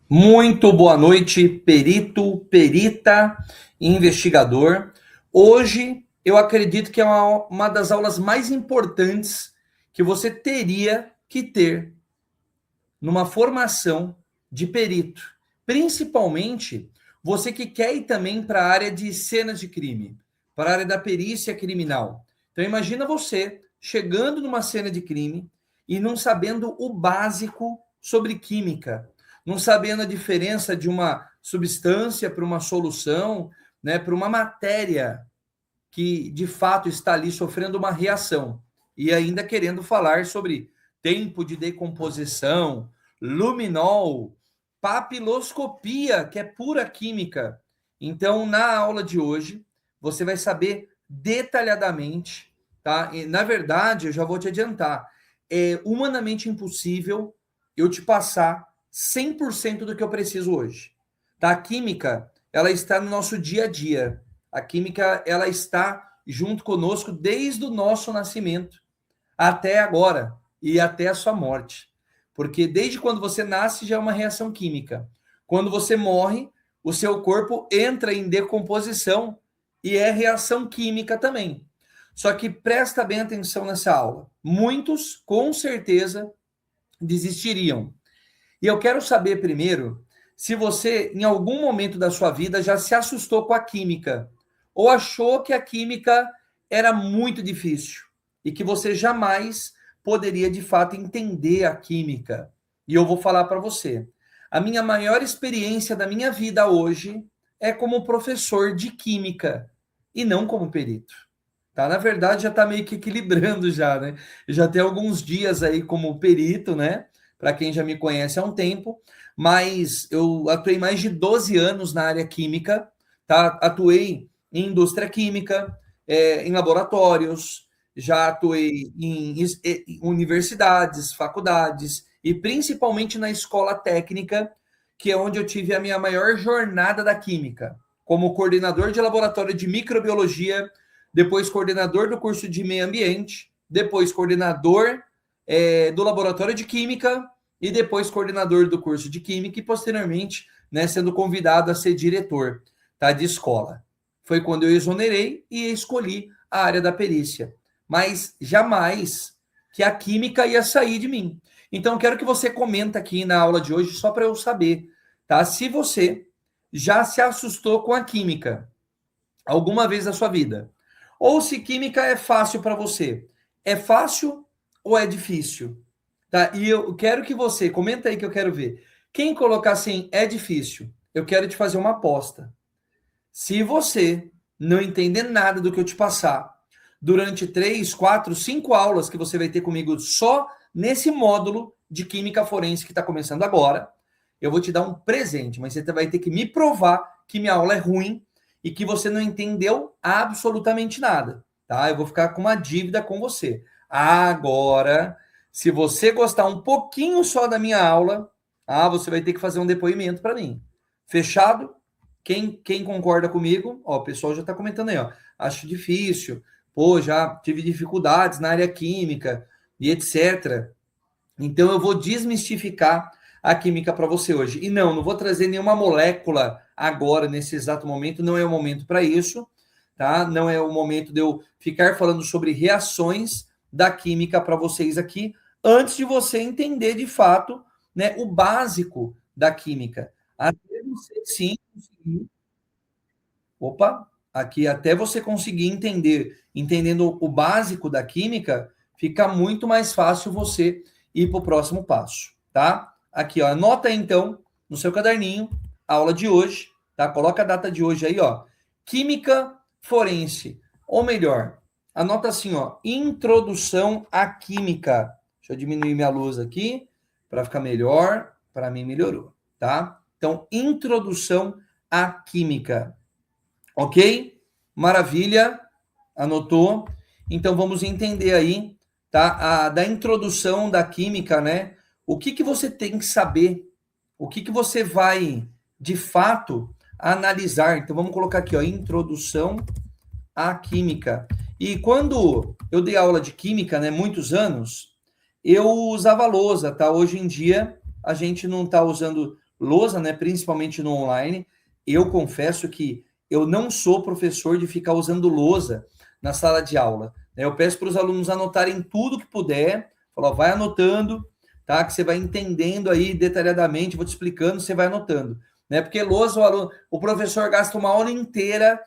Muito boa noite, perito, perita, investigador. Hoje eu acredito que é uma das aulas mais importantes que você teria que ter numa formação de perito, principalmente você que quer ir também para a área de cenas de crime, para a área da perícia criminal. Então imagina você chegando numa cena de crime e não sabendo o básico sobre química, não sabendo a diferença de uma substância para uma solução, né, para uma matéria que de fato está ali sofrendo uma reação e ainda querendo falar sobre tempo de decomposição, luminol, papiloscopia, que é pura química. Então, na aula de hoje, você vai saber detalhadamente, tá? E, na verdade, eu já vou te adiantar, é humanamente impossível eu te passar 100% do que eu preciso hoje. Tá? A química, ela está no nosso dia a dia. A química, ela está junto conosco desde o nosso nascimento até agora e até a sua morte. Porque desde quando você nasce já é uma reação química. Quando você morre, o seu corpo entra em decomposição e é reação química também. Só que presta bem atenção nessa aula. Muitos, com certeza, desistiriam. E eu quero saber primeiro se você, em algum momento da sua vida, já se assustou com a química ou achou que a química era muito difícil e que você jamais poderia, de fato, entender a química. E eu vou falar para você. A minha maior experiência da minha vida hoje é como professor de química e não como perito. Tá? Na verdade, já está meio que equilibrando já, né? Já tem alguns dias aí como perito, né? Para quem já me conhece há um tempo, mas eu atuei mais de 12 anos na área química, tá? Atuei em indústria química, em laboratórios, já atuei em universidades, faculdades e principalmente na escola técnica, que é onde eu tive a minha maior jornada da química, como coordenador de laboratório de microbiologia, depois coordenador do curso de meio ambiente, depois coordenador do laboratório de química e depois coordenador do curso de química e posteriormente, né, sendo convidado a ser diretor, tá, de escola. Foi quando eu exonerei e escolhi a área da perícia. Mas jamais que a química ia sair de mim. Então, quero que você comenta aqui na aula de hoje, só para eu saber, tá? Se você já se assustou com a química alguma vez na sua vida, ou se química é fácil para você. É fácil ou é difícil? Tá? E eu quero que você, comenta aí que eu quero ver. Quem colocar assim, é difícil, eu quero te fazer uma aposta. Se você não entender nada do que eu te passar, durante 3, 4, 5 aulas que você vai ter comigo só nesse módulo de química forense que está começando agora, eu vou te dar um presente, mas você vai ter que me provar que minha aula é ruim e que você não entendeu absolutamente nada, tá? Eu vou ficar com uma dívida com você. Agora, se você gostar um pouquinho só da minha aula, você vai ter que fazer um depoimento para mim. Fechado? Quem concorda comigo? Ó, o pessoal já está comentando aí, ó. Acho difícil. Pô, já tive dificuldades na área química e etc. Então eu vou desmistificar a química para você hoje. E não vou trazer nenhuma molécula agora, nesse exato momento, não é o momento para isso, tá? Não é o momento de eu ficar falando sobre reações da química para vocês aqui, antes de você entender de fato, né, o básico da química. Até você sim conseguir. Opa, aqui até você conseguir entendendo o básico da química, fica muito mais fácil você ir para o próximo passo, tá? Aqui, ó, anota aí, então no seu caderninho a aula de hoje, tá? Coloca a data de hoje aí, ó. Química forense, ou melhor, anota assim, ó, introdução à química. Deixa eu diminuir minha luz aqui para ficar melhor. Para mim melhorou, tá? Então, introdução à química. Ok? Maravilha. Anotou? Então vamos entender aí, tá? Da introdução da química, né? O que você tem que saber? O que você vai, de fato, analisar? Então vamos colocar aqui, ó, introdução à química. E quando eu dei aula de química, né, muitos anos, eu usava lousa, tá? Hoje em dia a gente não está usando lousa, né, principalmente no online. Eu confesso que eu não sou professor de ficar usando lousa na sala de aula. Eu peço para os alunos anotarem tudo que puder, falo, vai anotando, tá? Que você vai entendendo aí detalhadamente, vou te explicando, você vai anotando, né? Porque lousa, o professor gasta uma aula inteira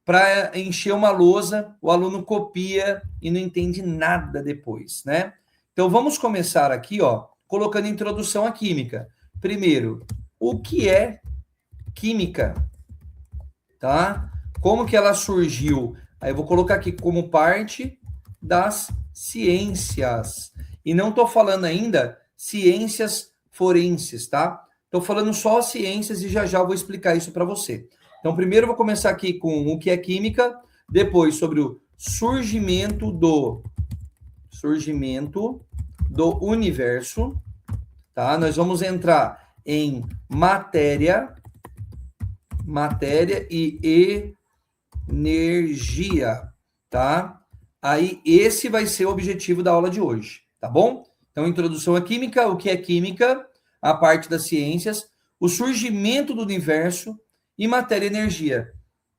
para encher uma lousa, o aluno copia e não entende nada depois, né? Então vamos começar aqui, ó, colocando introdução à química. Primeiro, o que é química? Tá? Como que ela surgiu? Aí eu vou colocar aqui como parte das ciências. E não estou falando ainda ciências forenses, tá? Estou falando só ciências e já já eu vou explicar isso para você. Então, primeiro eu vou começar aqui com o que é química, depois sobre o surgimento do universo, tá? Nós vamos entrar em matéria e energia, tá? Aí esse vai ser o objetivo da aula de hoje, tá bom? Então, introdução à química, o que é química, a parte das ciências, o surgimento do universo e matéria e energia.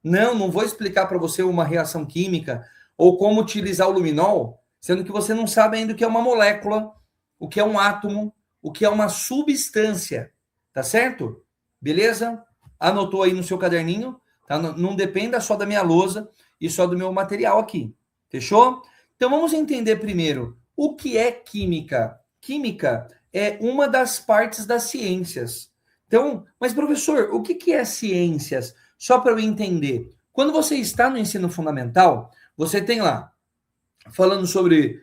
Não vou explicar para você uma reação química ou como utilizar o luminol, sendo que você não sabe ainda o que é uma molécula, o que é um átomo, o que é uma substância, tá certo? Beleza? Anotou aí no seu caderninho, tá? Não dependa só da minha lousa e só do meu material aqui, fechou? Então vamos entender primeiro o que é química. Química é uma das partes das ciências. Então, mas professor, o que é ciências? Só para eu entender. Quando você está no ensino fundamental, você tem lá falando sobre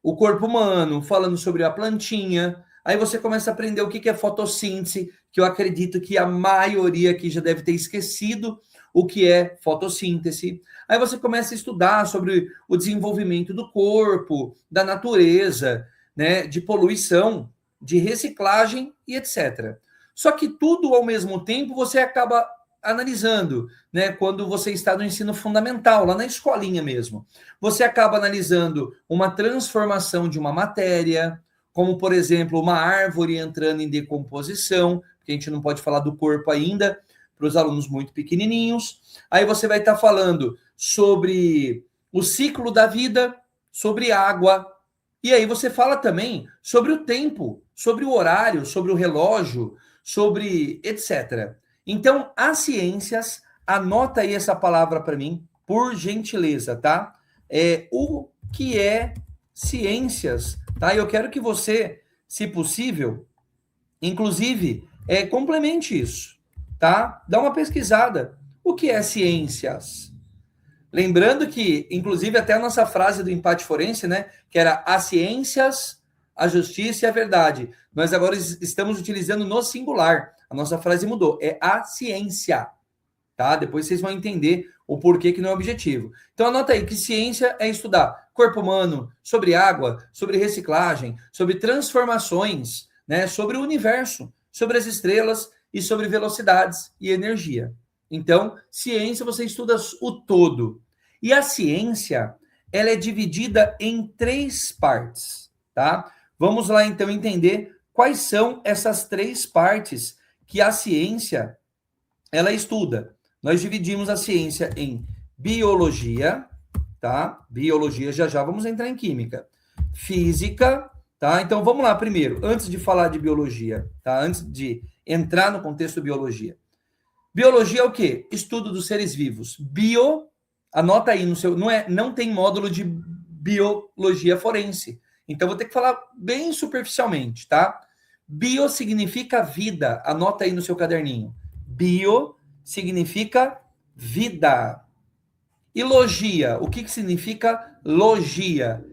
o corpo humano, falando sobre a plantinha. Aí você começa a aprender o que é fotossíntese, que eu acredito que a maioria aqui já deve ter esquecido o que é fotossíntese. Aí você começa a estudar sobre o desenvolvimento do corpo, da natureza, né, de poluição, de reciclagem e etc. Só que tudo ao mesmo tempo você acaba analisando, né, quando você está no ensino fundamental, lá na escolinha mesmo. Você acaba analisando uma transformação de uma matéria, como, por exemplo, uma árvore entrando em decomposição, que a gente não pode falar do corpo ainda, para os alunos muito pequenininhos. Aí você vai estar falando sobre o ciclo da vida, sobre água. E aí você fala também sobre o tempo, sobre o horário, sobre o relógio, sobre etc. Então, as ciências, anota aí essa palavra para mim, por gentileza, tá? O que é ciências, tá? Eu quero que você, se possível, inclusive, complemente isso, tá? Dá uma pesquisada. O que é ciências? Lembrando que, inclusive, até a nossa frase do empate forense, né? Que era as ciências, a justiça e a verdade. Nós agora estamos utilizando no singular. A nossa frase mudou. É a ciência, tá? Depois vocês vão entender o porquê que não é objetivo. Então anota aí que ciência é estudar corpo humano, sobre água, sobre reciclagem, sobre transformações, né? Sobre o universo, sobre as estrelas e sobre velocidades e energia. Então, ciência você estuda o todo. E a ciência, ela é dividida em 3 partes, tá? Vamos lá então entender quais são essas 3 partes que a ciência ela estuda. Nós dividimos a ciência em biologia, tá? Biologia, já vamos entrar em química. Física, tá? Então vamos lá primeiro, antes de falar de biologia, tá? Antes de entrar no contexto biologia. Biologia é o quê? Estudo dos seres vivos. Bio, anota aí no seu, não tem módulo de biologia forense. Então vou ter que falar bem superficialmente, tá? Bio significa vida. Anota aí no seu caderninho. Bio significa vida. E logia, o que significa logia?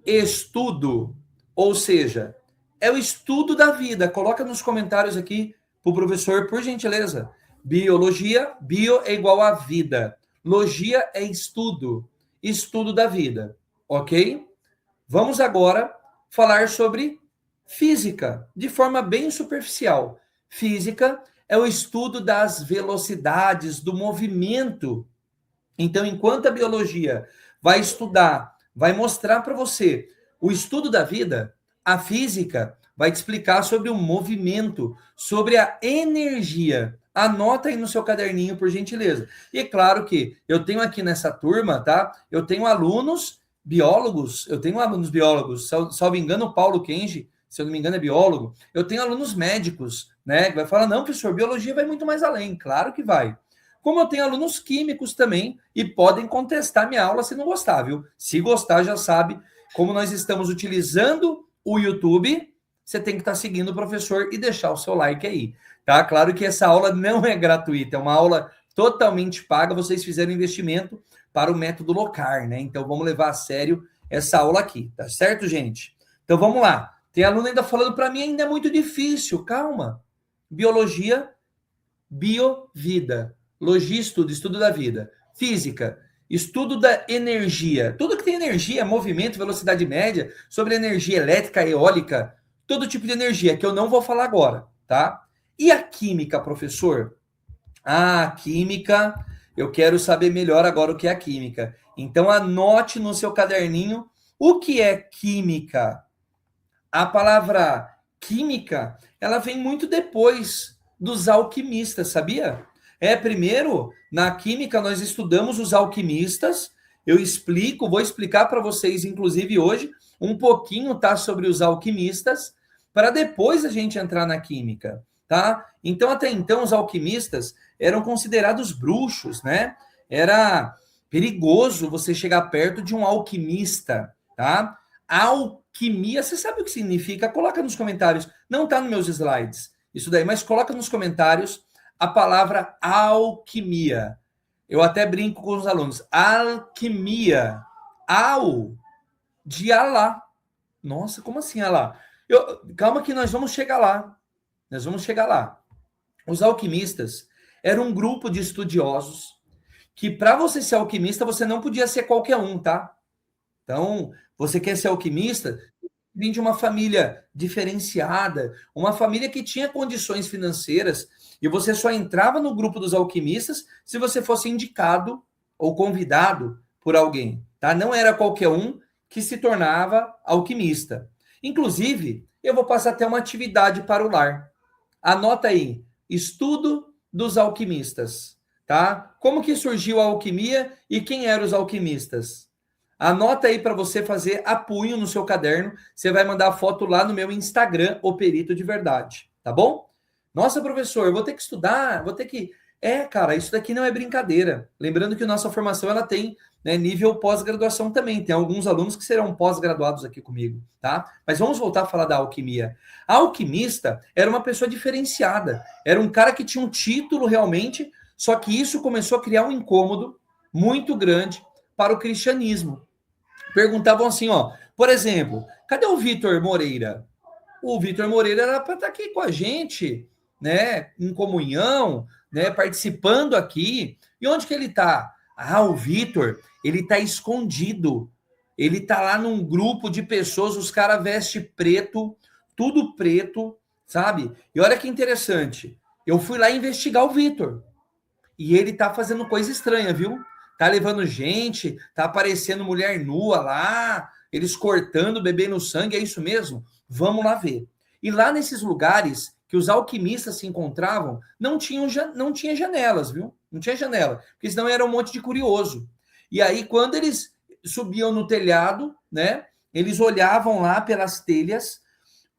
Estudo, ou seja, é o estudo da vida. Coloca nos comentários aqui para o professor, por gentileza. Biologia, bio é igual a vida. Logia é estudo, estudo da vida, ok? Vamos agora falar sobre física, de forma bem superficial. Física é o estudo das velocidades, do movimento. Então, enquanto a biologia vai estudar, vai mostrar para você o estudo da vida, a física vai te explicar sobre o movimento, sobre a energia. Anota aí no seu caderninho, por gentileza. E é claro que eu tenho aqui nessa turma, tá? Eu tenho alunos biólogos, salvo engano, o Paulo Kenji, se eu não me engano, é biólogo. Eu tenho alunos médicos, né? Que vai falar, não, professor, biologia vai muito mais além. Claro que vai. Como eu tenho alunos químicos também, e podem contestar minha aula se não gostar, viu? Se gostar, já sabe, como nós estamos utilizando o YouTube, você tem que estar seguindo o professor e deixar o seu like aí, tá? Claro que essa aula não é gratuita, é uma aula totalmente paga, vocês fizeram investimento para o método Locar, né? Então vamos levar a sério essa aula aqui, tá certo, gente? Então vamos lá. Tem aluno ainda falando para mim, ainda é muito difícil, calma. Biologia, biovida. Logia, estudo da vida. Física, estudo da energia. Tudo que tem energia, movimento, velocidade média, sobre energia elétrica, eólica, todo tipo de energia, que eu não vou falar agora, tá? E a química, professor? Ah, química, eu quero saber melhor agora o que é a química. Então anote no seu caderninho o que é química. A palavra química, ela vem muito depois dos alquimistas, sabia? Primeiro, na química nós estudamos os alquimistas. Vou explicar para vocês, inclusive hoje, um pouquinho, tá, sobre os alquimistas, para depois a gente entrar na química, tá? Então, até então, os alquimistas eram considerados bruxos, né? Era perigoso você chegar perto de um alquimista, tá? Alquimia, você sabe o que significa? Coloca nos comentários. Não está nos meus slides, isso daí, mas coloca nos comentários a palavra alquimia. Eu até brinco com os alunos. Alquimia. Al de Alá. Nossa, como assim Alá? Calma que nós vamos chegar lá. Nós vamos chegar lá. Os alquimistas eram um grupo de estudiosos que, para você ser alquimista, você não podia ser qualquer um, tá? Então, você quer ser alquimista? Vem de uma família diferenciada, uma família que tinha condições financeiras, e você só entrava no grupo dos alquimistas se você fosse indicado ou convidado por alguém, tá? Não era qualquer um que se tornava alquimista. Inclusive, eu vou passar até uma atividade para o lar. Anota aí, estudo dos alquimistas, tá? Como que surgiu a alquimia e quem eram os alquimistas? Anota aí para você fazer a punho no seu caderno. Você vai mandar a foto lá no meu Instagram, o Perito de Verdade, tá bom? Nossa, professor, eu vou ter que estudar, vou ter que... cara, isso daqui não é brincadeira. Lembrando que nossa formação, ela tem, né, nível pós-graduação também. Tem alguns alunos que serão pós-graduados aqui comigo, tá? Mas vamos voltar a falar da alquimia. A alquimista era uma pessoa diferenciada. Era um cara que tinha um título realmente, só que isso começou a criar um incômodo muito grande para o cristianismo. Perguntavam assim, ó, por exemplo, cadê o Vitor Moreira? O Vitor Moreira era para estar aqui com a gente, né, em comunhão, né, participando aqui. E onde que ele está? Ah, o Vitor, ele está escondido. Ele está lá num grupo de pessoas, os caras vestem preto, tudo preto, sabe? E olha que interessante, eu fui lá investigar o Vitor. E ele tá fazendo coisa estranha, viu? Tá levando gente, tá aparecendo mulher nua lá, eles cortando, bebendo sangue, é isso mesmo? Vamos lá ver. E lá nesses lugares que os alquimistas se encontravam, não tinha janelas, viu? Não tinha janela, porque senão era um monte de curioso. E aí, quando eles subiam no telhado, né? Eles olhavam lá pelas telhas,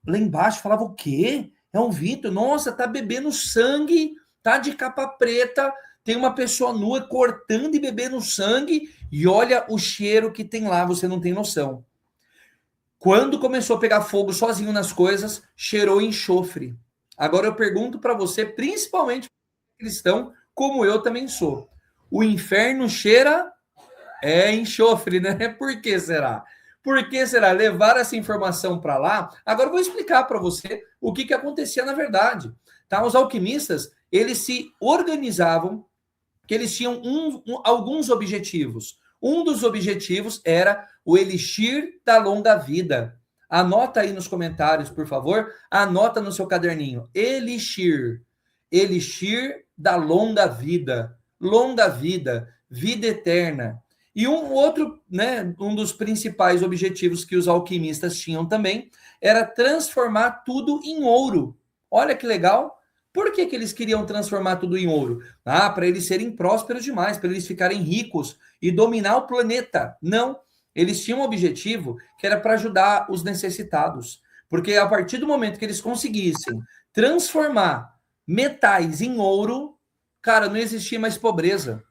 lá embaixo, falavam, o quê? É um Vitor? Nossa, tá bebendo sangue, tá de capa preta, tem uma pessoa nua cortando e bebendo sangue, e olha o cheiro que tem lá, você não tem noção. Quando começou a pegar fogo sozinho nas coisas, cheirou enxofre. Agora eu pergunto para você, principalmente cristão, como eu também sou. O inferno cheira enxofre, né? Por que será? Por que será? Levar essa informação para lá? Agora eu vou explicar para você o que acontecia na verdade. Tá? Os alquimistas, eles se organizavam, que eles tinham alguns objetivos. Um dos objetivos era o elixir da longa vida. Anota aí nos comentários, por favor. Anota no seu caderninho. Elixir. Elixir da longa vida. Longa vida. Vida eterna. E um outro, né, um dos principais objetivos que os alquimistas tinham também era transformar tudo em ouro. Olha que legal. Por que eles queriam transformar tudo em ouro? Ah, para eles serem prósperos demais, para eles ficarem ricos e dominar o planeta. Não. Eles tinham um objetivo que era para ajudar os necessitados. Porque a partir do momento que eles conseguissem transformar metais em ouro, cara, não existia mais pobreza.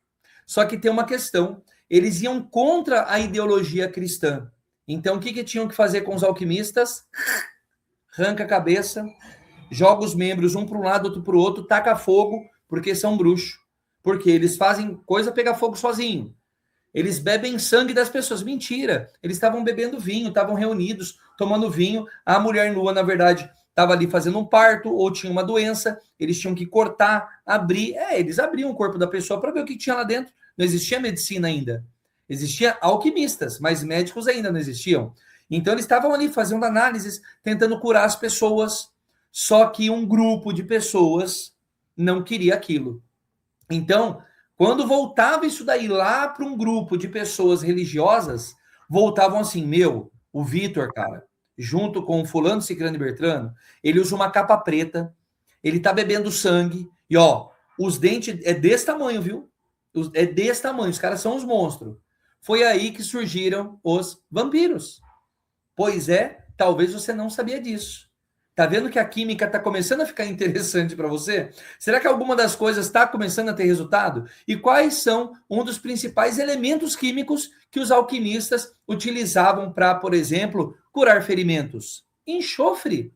Só que tem uma questão. Eles iam contra a ideologia cristã. Então, o que tinham que fazer com os alquimistas? Arranca a cabeça, joga os membros um para um lado, outro para o outro, taca fogo, porque são bruxos. Porque eles fazem coisa pegar fogo sozinho. Eles bebem sangue das pessoas. Mentira. Eles estavam bebendo vinho, estavam reunidos, tomando vinho. A mulher nua, na verdade, estava ali fazendo um parto ou tinha uma doença. Eles tinham que cortar, abrir. Eles abriam o corpo da pessoa para ver o que tinha lá dentro. Não existia medicina ainda. Existia alquimistas, mas médicos ainda não existiam. Então, eles estavam ali fazendo análises, tentando curar as pessoas. Só que um grupo de pessoas não queria aquilo. Então, quando voltava isso daí lá para um grupo de pessoas religiosas, voltavam assim, o Vitor, cara, junto com o fulano, ciclano e Bertrano, ele usa uma capa preta, ele tá bebendo sangue, e ó, os dentes é desse tamanho, viu? É desse tamanho, os caras são os monstros. Foi aí que surgiram os vampiros. Pois é, talvez você não sabia disso. Tá vendo que a química está começando a ficar interessante para você? Será que alguma das coisas está começando a ter resultado? E quais são um dos principais elementos químicos que os alquimistas utilizavam para, por exemplo, curar ferimentos? Enxofre.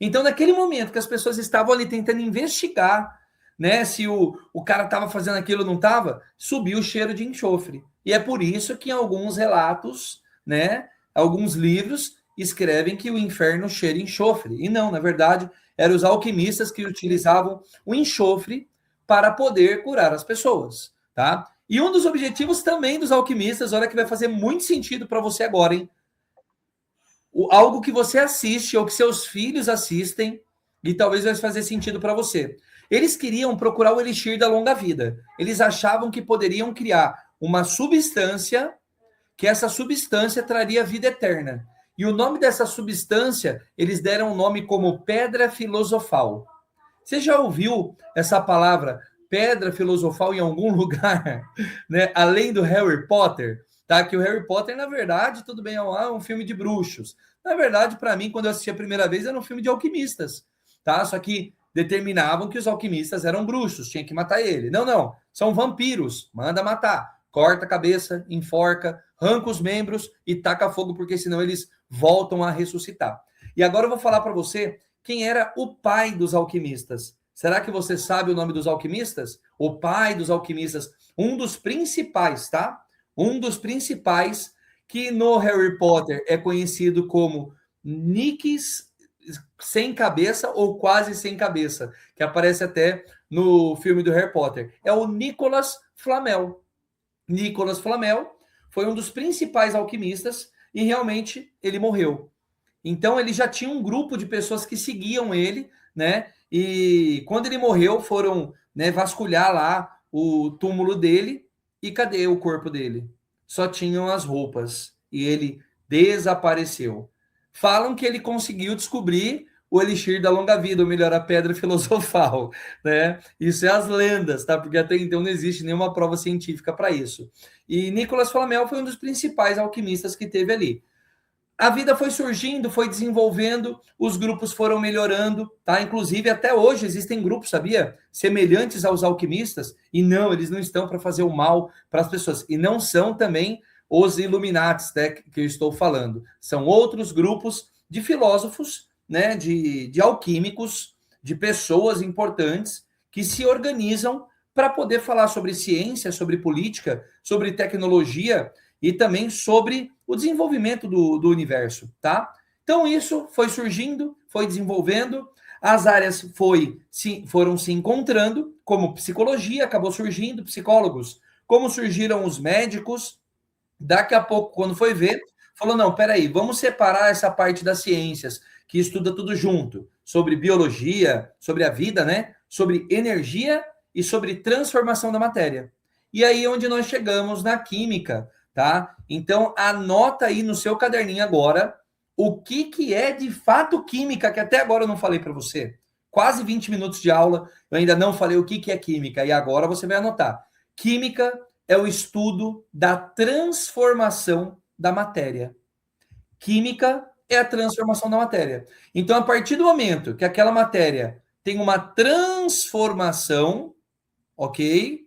Então, naquele momento que as pessoas estavam ali tentando investigar, né, se o cara estava fazendo aquilo ou não estava, subiu o cheiro de enxofre. E é por isso que em alguns relatos, né, alguns livros escrevem que o inferno cheira enxofre. E não, na verdade, eram os alquimistas que utilizavam o enxofre para poder curar as pessoas, tá? E um dos objetivos também dos alquimistas, olha que vai fazer muito sentido para você agora, hein? Algo que você assiste ou que seus filhos assistem e talvez vai fazer sentido para você. Eles queriam procurar o elixir da longa vida. Eles achavam que poderiam criar uma substância, que essa substância traria vida eterna. E o nome dessa substância, eles deram o nome como pedra filosofal. Você já ouviu essa palavra pedra filosofal em algum lugar, né? Além do Harry Potter, tá? Que o Harry Potter, na verdade, tudo bem, é um filme de bruxos. Na verdade, para mim, quando eu assisti a primeira vez, era um filme de alquimistas, tá? Só que determinavam que os alquimistas eram bruxos, tinha que matar ele. Não, não, são vampiros, manda matar. Corta a cabeça, enforca, arranca os membros e taca fogo, porque senão eles voltam a ressuscitar. E agora eu vou falar para você quem era o pai dos alquimistas. Será que você sabe o nome dos alquimistas? O pai dos alquimistas, um dos principais, tá? Um dos principais que no Harry Potter é conhecido como Nick sem cabeça ou quase sem cabeça, que aparece até no filme do Harry Potter. É o Nicolas Flamel. Nicolas Flamel foi um dos principais alquimistas e realmente ele morreu. Então ele já tinha um grupo de pessoas que seguiam ele, né? E quando ele morreu, foram, né, vasculhar lá o túmulo dele e cadê o corpo dele? Só tinham as roupas e ele desapareceu. Falam que ele conseguiu descobrir o elixir da longa vida, ou melhor, a pedra filosofal, né? Isso é as lendas, tá? Porque até então não existe nenhuma prova científica para isso. E Nicolas Flamel foi um dos principais alquimistas que teve ali. A vida foi surgindo, foi desenvolvendo, os grupos foram melhorando, tá? Inclusive, até hoje existem grupos, sabia? Semelhantes aos alquimistas, e não, eles não estão para fazer o mal para as pessoas. E não são também os Illuminatis, né, que eu estou falando. São outros grupos de filósofos, né, de alquímicos, de pessoas importantes que se organizam para poder falar sobre ciência, sobre política, sobre tecnologia e também sobre o desenvolvimento do universo, tá? Então isso foi surgindo, foi desenvolvendo, as áreas foram se encontrando, como psicologia acabou surgindo, psicólogos, como surgiram os médicos, daqui a pouco, quando foi ver, falou, não, peraí, vamos separar essa parte das ciências, que estuda tudo junto, sobre biologia, sobre a vida, né? Sobre energia e sobre transformação da matéria. E aí é onde nós chegamos na química, tá? Então, anota aí no seu caderninho agora o que é de fato química, que até agora eu não falei para você. Quase 20 minutos de aula, eu ainda não falei o que é química, e agora você vai anotar. Química é o estudo da transformação da matéria. Química é a transformação da matéria. Então, a partir do momento que aquela matéria tem uma transformação, ok?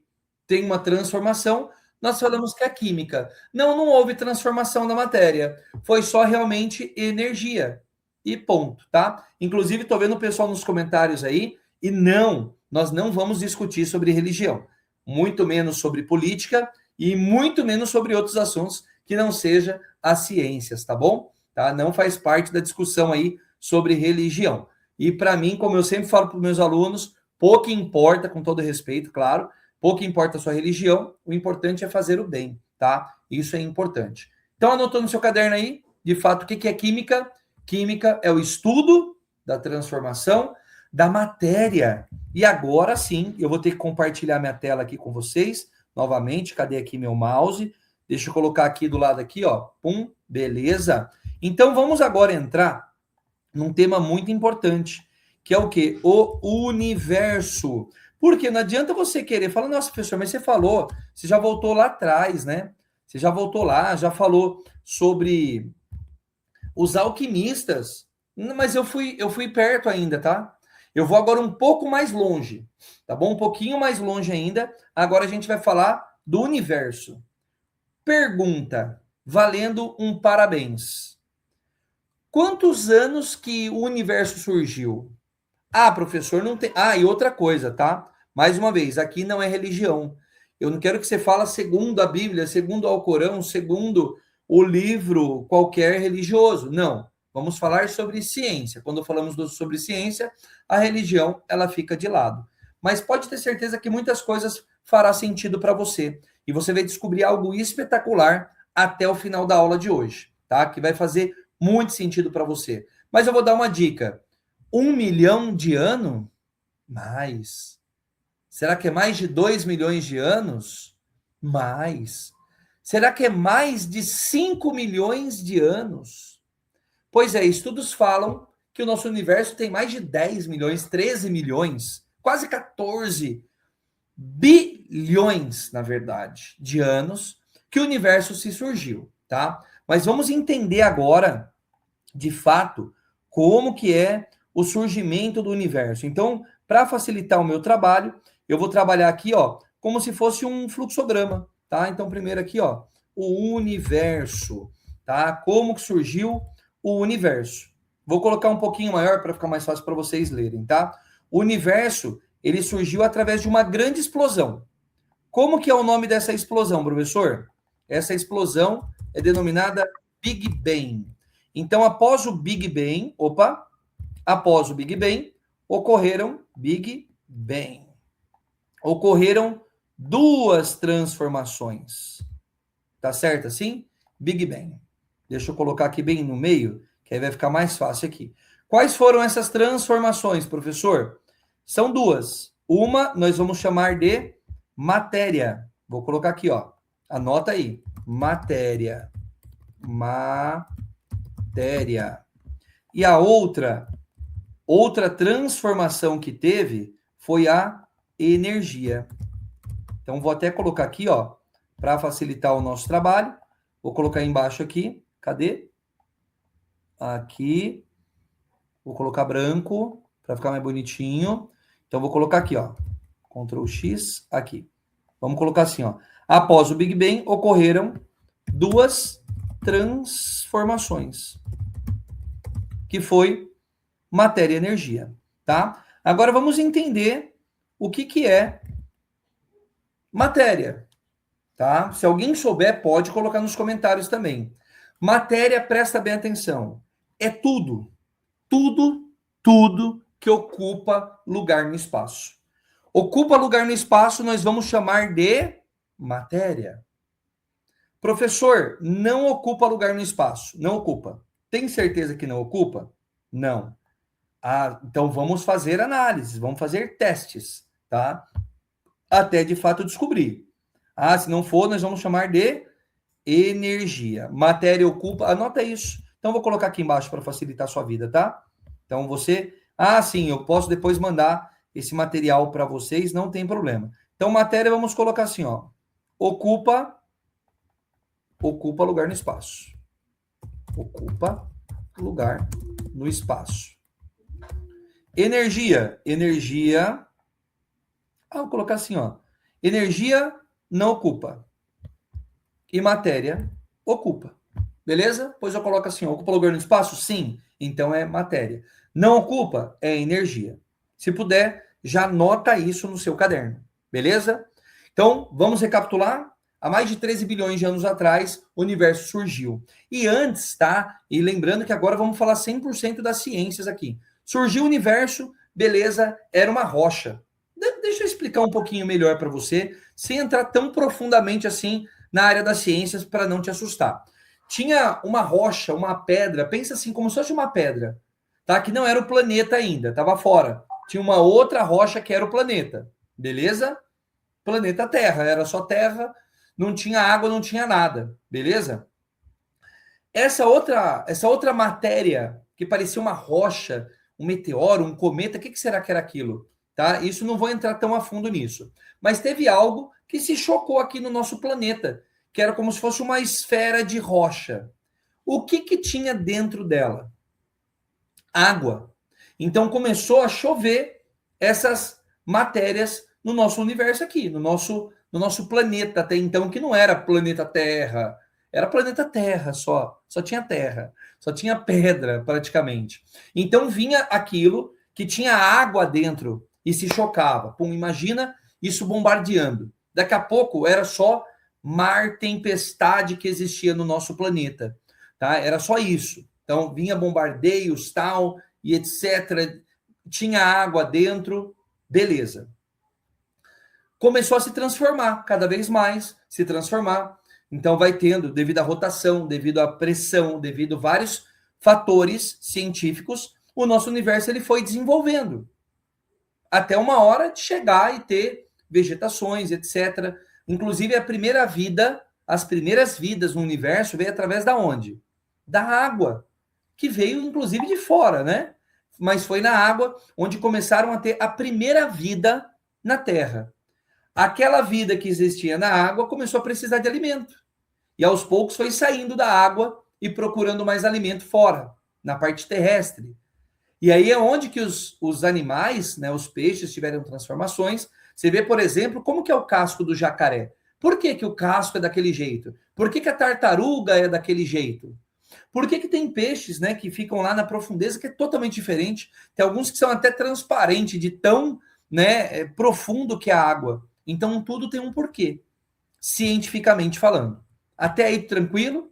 Tem uma transformação, nós falamos que é química. Não, não houve transformação da matéria. Foi só realmente energia. E ponto, tá? Inclusive, estou vendo o pessoal nos comentários aí, e não, nós não vamos discutir sobre religião. Muito menos sobre política e muito menos sobre outros assuntos que não seja as ciências, tá bom? Tá? Não faz parte da discussão aí sobre religião. E para mim, como eu sempre falo para os meus alunos, pouco importa, com todo respeito, claro, pouco importa a sua religião, o importante é fazer o bem, tá? Isso é importante. Então, anotou no seu caderno aí, de fato, o que é química? Química é o estudo da transformação da matéria. E agora sim, eu vou ter que compartilhar minha tela aqui com vocês, novamente. Cadê aqui meu mouse? Deixa eu colocar aqui do lado aqui, ó. Pum, beleza. Então, vamos agora entrar num tema muito importante, que é o quê? O universo. Porque não adianta você querer falar, nossa, professor, mas você falou, você já voltou lá atrás, né? Você já voltou lá, já falou sobre os alquimistas. Mas eu fui perto ainda, tá? Eu vou agora um pouco mais longe, tá bom? Um pouquinho mais longe ainda. Agora a gente vai falar do universo. Pergunta, valendo um parabéns. Quantos anos que o universo surgiu? Ah, professor, não tem. Ah, e outra coisa, tá? Mais uma vez, aqui não é religião. Eu não quero que você fale segundo a Bíblia, segundo o Alcorão, segundo o livro qualquer religioso. Não. Vamos falar sobre ciência. Quando falamos sobre ciência, a religião ela fica de lado. Mas pode ter certeza que muitas coisas fará sentido para você. E você vai descobrir algo espetacular até o final da aula de hoje, tá? Que vai fazer muito sentido para você. Mas eu vou dar uma dica. 1 milhão de anos? Mais. Será que é mais de 2 milhões de anos? Mais. Será que é mais de 5 milhões de anos? Pois é, estudos falam que o nosso universo tem mais de 10 milhões, 13 milhões, quase 14 bilhões, na verdade, de anos que o universo se surgiu, tá? Mas vamos entender agora, de fato, como que é o surgimento do universo. Então, para facilitar o meu trabalho, eu vou trabalhar aqui, ó, como se fosse um fluxograma, tá? Então, primeiro aqui, ó, o universo, tá? Como que surgiu o universo? Vou colocar um pouquinho maior para ficar mais fácil para vocês lerem, tá? O universo, ele surgiu através de uma grande explosão. Como que é o nome dessa explosão, professor? Essa explosão é denominada Big Bang. Então, após o Big Bang, após o Big Bang, ocorreram duas transformações. Tá certo assim? Big Bang. Deixa eu colocar aqui bem no meio, que aí vai ficar mais fácil aqui. Quais foram essas transformações, professor? São duas. Uma nós vamos chamar de matéria. Vou colocar aqui, ó. Anota aí. Matéria. Matéria. E a outra transformação que teve foi a energia. Então, vou até colocar aqui, ó, para facilitar o nosso trabalho. Vou colocar embaixo aqui. Cadê? Aqui. Vou colocar branco para ficar mais bonitinho. Então, vou colocar aqui, ó. Ctrl X, aqui. Vamos colocar assim, ó. Após o Big Bang, ocorreram duas transformações, que foi matéria e energia, tá? Agora vamos entender o que é matéria, tá? Se alguém souber, pode colocar nos comentários também. Matéria, presta bem atenção, é tudo que ocupa lugar no espaço. Ocupa lugar no espaço, nós vamos chamar de matéria. Professor, não ocupa lugar no espaço. Não ocupa. Tem certeza que não ocupa? Não. Ah, então vamos fazer análises, vamos fazer testes, tá? Até de fato descobrir. Ah, se não for, nós vamos chamar de energia. Matéria ocupa, anota isso. Então, vou colocar aqui embaixo para facilitar a sua vida, tá? Então, você... Ah, sim, eu posso depois mandar esse material para vocês, não tem problema. Então, matéria, vamos colocar assim, ó. Ocupa lugar no espaço. Ocupa lugar no espaço. Energia. Vou colocar assim, ó. Energia não ocupa. E matéria ocupa. Beleza? Pois eu coloco assim, ó, ocupa lugar no espaço? Sim. Então é matéria. Não ocupa? É energia. Se puder, já anota isso no seu caderno. Beleza? Então, vamos recapitular? Há mais de 13 bilhões de anos atrás, o universo surgiu. E antes, tá? E lembrando que agora vamos falar 100% das ciências aqui. Surgiu o universo, beleza, era uma rocha. Deixa eu explicar um pouquinho melhor para você, sem entrar tão profundamente assim na área das ciências para não te assustar. Tinha uma rocha, uma pedra, pensa assim como se fosse uma pedra, tá? Que não era o planeta ainda, estava fora. Tinha uma outra rocha que era o planeta, beleza? Planeta Terra, era só terra, não tinha água, não tinha nada, beleza? Essa outra matéria que parecia uma rocha, um meteoro, um cometa, o que será que era aquilo? Tá? Isso não vou entrar tão a fundo nisso. Mas teve algo que se chocou aqui no nosso planeta, que era como se fosse uma esfera de rocha. O que tinha dentro dela? Água. Então começou a chover essas matérias no nosso universo aqui, no nosso planeta até então, que não era planeta Terra, era planeta Terra só tinha terra, só tinha pedra praticamente. Então vinha aquilo que tinha água dentro e se chocava. Pum, imagina isso bombardeando. Daqui a pouco era só mar, tempestade que existia no nosso planeta, tá? Era só isso. Então vinha bombardeios, tal, e etc. Tinha água dentro, beleza. Começou a se transformar, cada vez mais se transformar. Então vai tendo, devido à rotação, devido à pressão, devido a vários fatores científicos, o nosso universo ele foi desenvolvendo. Até uma hora de chegar e ter vegetações, etc. Inclusive a primeira vida, as primeiras vidas no universo veio através da onde? Da água, que veio inclusive de fora, né? Mas foi na água onde começaram a ter a primeira vida na Terra. Aquela vida que existia na água começou a precisar de alimento. E aos poucos foi saindo da água e procurando mais alimento fora, na parte terrestre. E aí é onde que os animais, né, os peixes, tiveram transformações. Você vê, por exemplo, como que é o casco do jacaré. Por que o casco é daquele jeito? Por que a tartaruga é daquele jeito? Por que tem peixes, né, que ficam lá na profundeza que é totalmente diferente? Tem alguns que são até transparentes, de tão, né, profundo que é a água. Então, tudo tem um porquê, cientificamente falando. Até aí, tranquilo?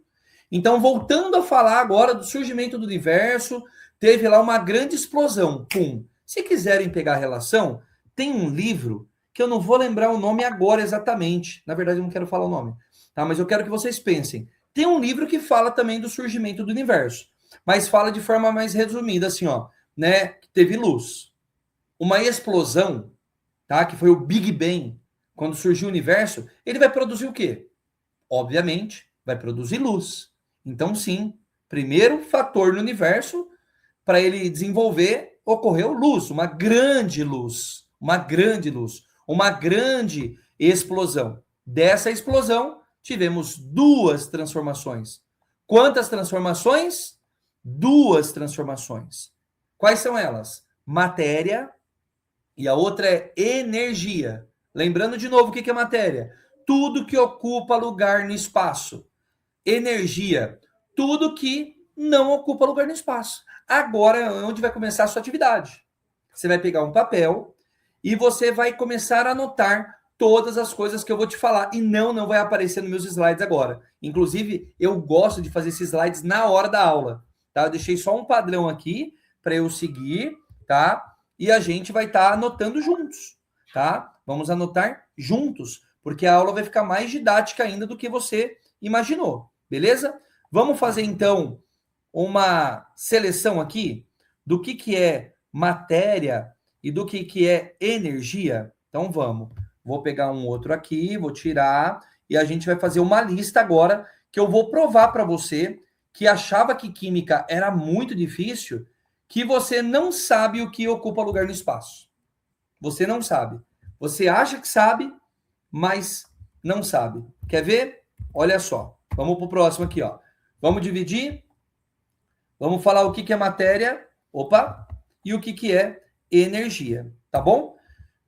Então, voltando a falar agora do surgimento do universo, teve lá uma grande explosão. Pum. Se quiserem pegar a relação, tem um livro que eu não vou lembrar o nome agora exatamente. Na verdade, eu não quero falar o nome, tá? Mas eu quero que vocês pensem. Tem um livro que fala também do surgimento do universo, mas fala de forma mais resumida, assim, ó, né? Teve luz. Uma explosão, tá? Que foi o Big Bang. Quando surgiu o universo, ele vai produzir o quê? Obviamente, vai produzir luz. Então, sim, primeiro fator no universo, para ele desenvolver, ocorreu luz, uma grande luz, uma grande luz, uma grande explosão. Dessa explosão, tivemos duas transformações. Quantas transformações? Duas transformações. Quais são elas? Matéria e a outra é energia. Lembrando de novo o que é matéria? Tudo que ocupa lugar no espaço. Energia, tudo que não ocupa lugar no espaço. Agora é onde vai começar a sua atividade. Você vai pegar um papel e você vai começar a anotar todas as coisas que eu vou te falar. E não vai aparecer nos meus slides agora. Inclusive, eu gosto de fazer esses slides na hora da aula. Tá? Eu deixei só um padrão aqui para eu seguir, tá? E a gente vai estar anotando juntos, tá? Vamos anotar juntos, porque a aula vai ficar mais didática ainda do que você imaginou, beleza? Vamos fazer então uma seleção aqui do que é matéria e do que é energia. Então vamos. Vou pegar um outro aqui, vou tirar, e a gente vai fazer uma lista agora, que eu vou provar para você que achava que química era muito difícil, que você não sabe o que ocupa lugar no espaço. Você não sabe. Você acha que sabe, mas não sabe. Quer ver? Olha só. Vamos para o próximo aqui, ó. Vamos dividir? Vamos falar o que é matéria, opa, e o que é energia, tá bom?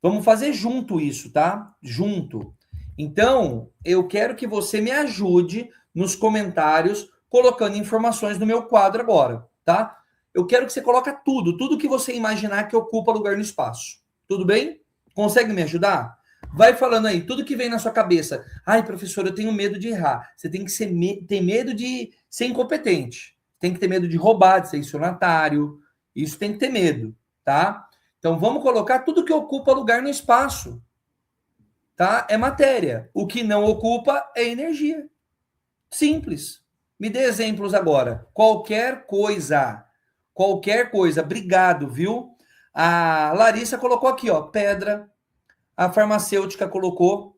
Vamos fazer junto isso, tá? Junto. Então, eu quero que você me ajude nos comentários, colocando informações no meu quadro agora, tá? Eu quero que você coloque tudo que você imaginar que ocupa lugar no espaço. Tudo bem? Consegue me ajudar? Vai falando aí, tudo que vem na sua cabeça. Ai, professor, eu tenho medo de errar. Você tem que ter medo de ser incompetente. Tem que ter medo de roubar, de ser estelionatário. Isso tem que ter medo, tá? Então, vamos colocar tudo que ocupa lugar no espaço. Tá? É matéria. O que não ocupa é energia. Simples. Me dê exemplos agora. Qualquer coisa. Qualquer coisa. Obrigado, viu? A Larissa colocou aqui, ó, pedra. A farmacêutica colocou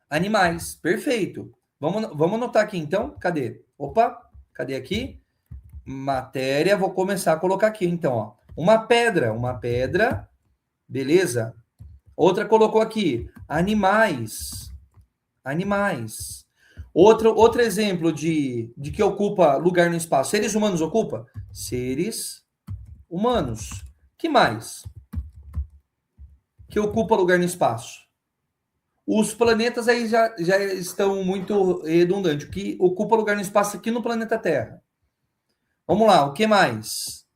animais. Perfeito. Vamos anotar aqui, então. Cadê? Opa, cadê aqui? Matéria. Vou começar a colocar aqui, então, ó. Uma pedra. Beleza? Outra colocou aqui, animais. Outro exemplo de que ocupa lugar no espaço. Seres humanos ocupa? Seres humanos. Que mais? Que ocupa lugar no espaço? Os planetas aí já estão muito redundantes. O que ocupa lugar no espaço aqui no planeta Terra? Vamos lá, o que mais?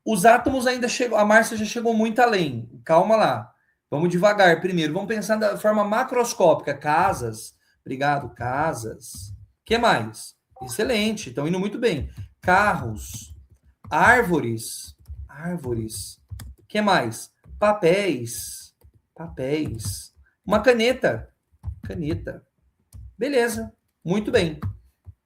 Os átomos ainda chegam, a Márcia já chegou muito além. Calma lá. Vamos devagar primeiro. Vamos pensar da forma macroscópica. Casas. Obrigado, casas. O que mais? Excelente, estão indo muito bem. Carros. Árvores. O que mais? Papéis. Uma caneta. Beleza. Muito bem.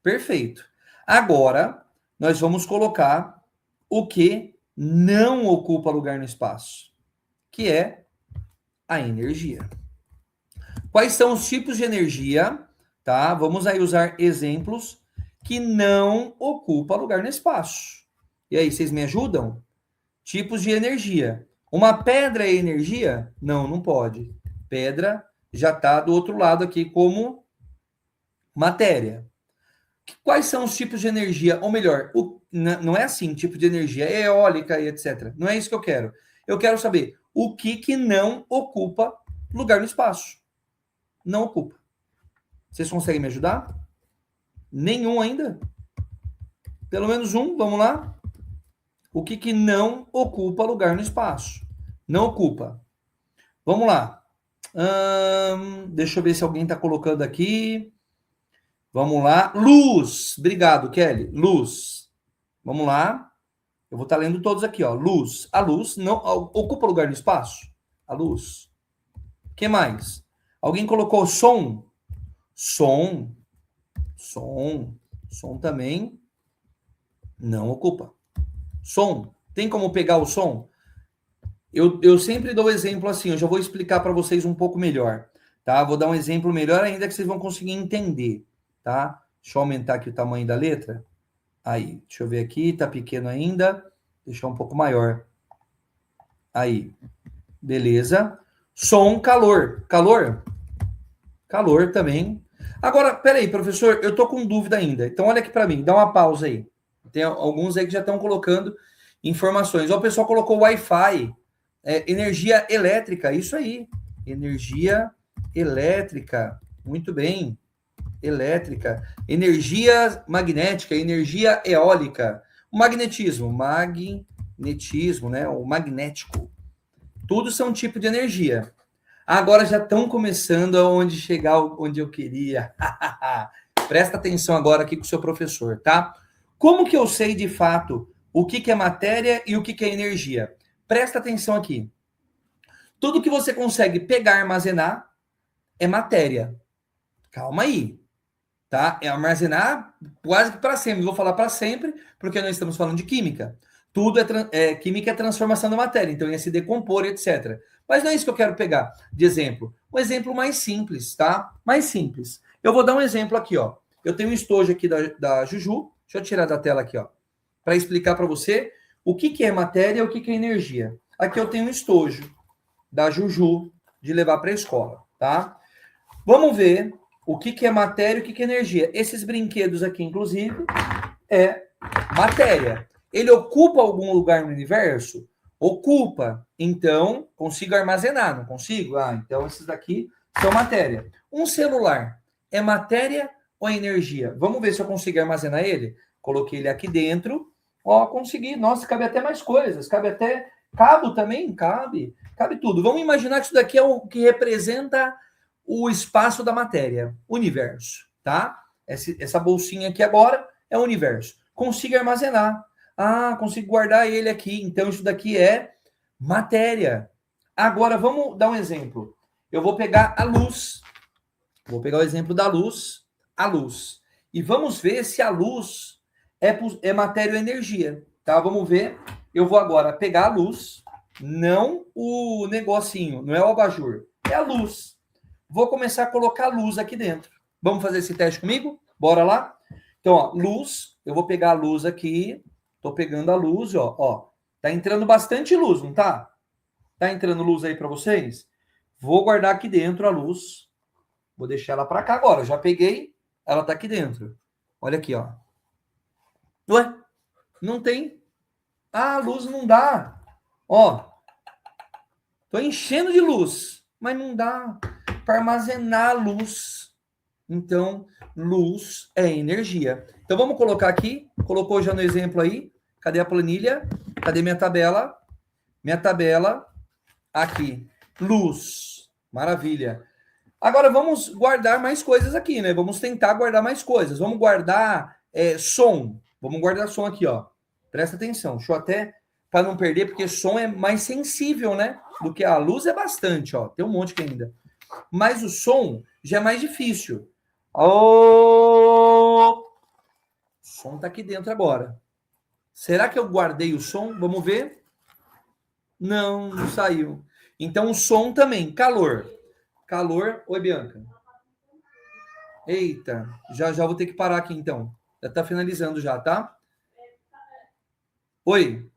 Perfeito. Agora, nós vamos colocar o que não ocupa lugar no espaço, que é a energia. Quais são os tipos de energia, tá? Vamos aí usar exemplos que não ocupam lugar no espaço. E aí, vocês me ajudam? Tipos de energia. Uma pedra é energia? Não pode. Pedra já está do outro lado aqui como matéria. Quais são os tipos de energia? Ou melhor, não é assim, tipo de energia eólica e etc. Não é isso que eu quero. Eu quero saber o que não ocupa lugar no espaço. Não ocupa. Vocês conseguem me ajudar? Nenhum ainda? Pelo menos um, vamos lá. O que não ocupa lugar no espaço? Não ocupa. Vamos lá. Deixa eu ver se alguém está colocando aqui. Vamos lá. Luz. Obrigado, Kelly. Luz. Vamos lá. Eu vou estar lendo todos aqui, ó. Luz. A luz não ocupa lugar no espaço? A luz. O que mais? Alguém colocou som? Som também não ocupa. Som. Tem como pegar o som? Eu sempre dou exemplo assim, eu já vou explicar para vocês um pouco melhor, tá? Vou dar um exemplo melhor ainda que vocês vão conseguir entender, tá? Deixa eu aumentar aqui o tamanho da letra. Aí, deixa eu ver aqui, tá pequeno ainda. Deixar um pouco maior. Aí, beleza. Som, calor. Calor também. Agora, peraí, professor, eu tô com dúvida ainda. Então, olha aqui para mim, dá uma pausa aí. Tem alguns aí que já estão colocando informações. Ó, o pessoal colocou Wi-Fi, energia elétrica, isso aí. Energia elétrica, muito bem. Elétrica. Energia magnética, energia eólica. O magnetismo, né? O magnético. Tudo são tipo de energia. Agora já estão começando aonde chegar onde eu queria. Presta atenção agora aqui com o seu professor, tá? Como que eu sei de fato o que é matéria e o que é energia? Presta atenção aqui. Tudo que você consegue pegar e armazenar é matéria. Calma aí, tá? É armazenar quase que para sempre. Vou falar para sempre, porque nós estamos falando de química. Tudo química é transformação da matéria, então ia se decompor, etc. Mas não é isso que eu quero pegar de exemplo. Um exemplo mais simples, tá? Mais simples. Eu vou dar um exemplo aqui, ó. Eu tenho um estojo aqui da Juju. Deixa eu tirar da tela aqui, ó. Para explicar para você o que é matéria e o que é energia. Aqui eu tenho um estojo da Juju de levar para a escola, tá? Vamos ver o que é matéria e o que é energia. Esses brinquedos aqui, inclusive, é matéria. Ele ocupa algum lugar no universo? Ocupa. Então, consigo armazenar, não consigo? Ah, então esses daqui são matéria. Um celular é matéria ou é energia? Vamos ver se eu consigo armazenar ele. Coloquei ele aqui dentro. Ó, consegui. Nossa, cabe até mais coisas. Cabe até cabo também? Cabe. Cabe tudo. Vamos imaginar que isso daqui é o que representa o espaço da matéria, universo, tá? Essa bolsinha aqui agora é o universo. Consigo armazenar. Ah, consigo guardar ele aqui. Então, isso daqui é matéria. Agora, vamos dar um exemplo. Eu vou pegar a luz. Vou pegar o exemplo da luz. A luz. E vamos ver se a luz é matéria ou energia. Tá? Vamos ver. Eu vou agora pegar a luz. Não o negocinho. Não é o abajur. É a luz. Vou começar a colocar luz aqui dentro. Vamos fazer esse teste comigo? Bora lá? Então, ó, luz. Eu vou pegar a luz aqui. Tô pegando a luz, ó. Tá entrando bastante luz, não tá? Tá entrando luz aí para vocês? Vou guardar aqui dentro a luz. Vou deixar ela para cá agora. Já peguei, ela tá aqui dentro. Olha aqui, ó. Ué? Não tem. Ah, a luz não dá. Ó. Tô enchendo de luz, mas não dá para armazenar a luz. Então, luz é energia. Então, vamos colocar aqui. Colocou já no exemplo aí. Cadê a planilha? Cadê minha tabela? Minha tabela. Aqui. Luz. Maravilha. Agora, vamos guardar mais coisas aqui, né? Vamos tentar guardar mais coisas. Vamos guardar som. Vamos guardar som aqui, ó. Presta atenção. Deixa eu até... Para não perder, porque som é mais sensível, né? Do que a luz é bastante, ó. Tem um monte aqui ainda. Mas o som já é mais difícil. O som tá aqui dentro agora. Será que eu guardei o som? Vamos ver. Não, não saiu. Então o som também. Calor. Calor. Oi, Bianca. Eita, já vou ter que parar aqui então. Já tá finalizando já, tá? Oi.